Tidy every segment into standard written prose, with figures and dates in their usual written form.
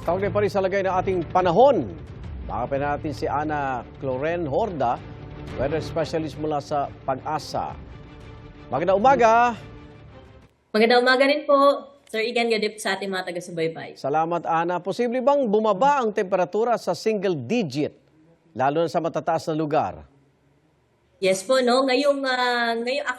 Kaugnay pa rin sa lagay ng ating panahon. Makapin natin si Ana Cloren Horda, weather specialist mula sa Pag-asa. Magandang umaga! Magandang umaga rin po, Sir Igan Gadip sa ating mga taga-subaybay. Salamat, Ana. Posible bang bumaba ang temperatura sa single digit, lalo na sa matataas na lugar? Yes po, no? Ngayong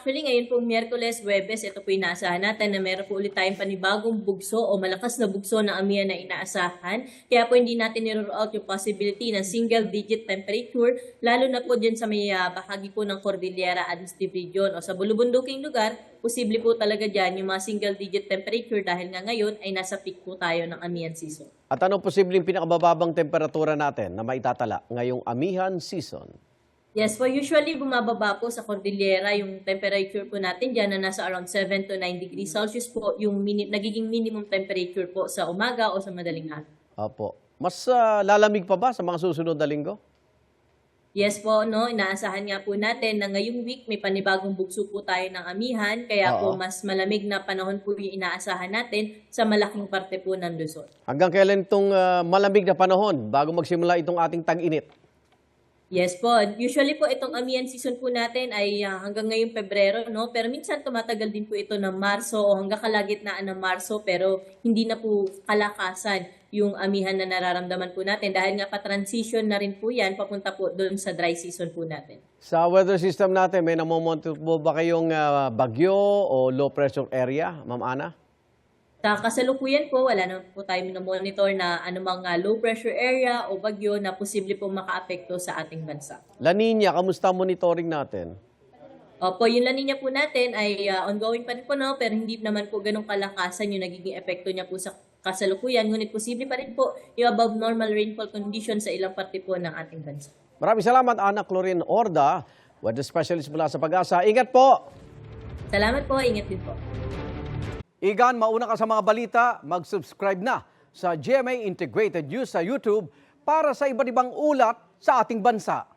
ngayon pong Miyerkules, Huwebes, ito po inaasahan natin na meron po ulit tayong panibagong bugso o malakas na bugso na amihan na inaasahan. Kaya po hindi natin nirule out yung possibility ng single-digit temperature, lalo na po dyan sa may bahagi po ng Cordillera Administrative Region o sa bulubunduking lugar, posible po talaga dyan yung mga single-digit temperature dahil nga ngayon ay nasa peak po tayo ng amihan season. At anong posibleng pinakabababang temperatura natin na maitatala ngayong amihan season? Yes po, usually bumababa po sa Cordillera yung temperature po natin dyan na nasa around 7 to 9 degrees Celsius po yung nagiging minimum temperature po sa umaga o sa madaling araw. Opo. Mas lalamig pa ba sa mga susunod na linggo? Yes po, no, inaasahan nga po natin na ngayong week may panibagong bugso po tayo ng amihan kaya po mas malamig na panahon po yung inaasahan natin sa malaking parte po ng Luzon. Hanggang kailan itong malamig na panahon bago magsimula itong ating tag-init? Yes po. Usually po itong amihan season po natin ay hanggang ngayong Pebrero, no? Pero minsan tumatagal din po ito ng Marso o hanggang kalagitnaan ng Marso pero hindi na po kalakasan yung amihan na nararamdaman po natin dahil nga pa-transition na rin po yan papunta po doon sa dry season po natin. Sa weather system natin, may namomonitor po ba kayong bagyo o low pressure area, Ma'am Ana? Sa kasalukuyan po, wala na po tayo monitor na anumang low pressure area o bagyo na posible po makaapekto sa ating bansa. La Nina, kamusta monitoring natin? Opo, yung La Nina po natin ay ongoing pa rin po, no? Pero hindi naman po ganun kalakasan yung nagiging epekto niya po sa kasalukuyan. Ngunit posible pa rin po yung above normal rainfall condition sa ilang parte po ng ating bansa. Maraming salamat, Ana Cloren Horda, weather specialist mula sa Pag-asa. Ingat po! Salamat po, ingat din po. Igan, mauna ka sa mga balita, mag-subscribe na sa GMA Integrated News sa YouTube para sa iba't ibang ulat sa ating bansa.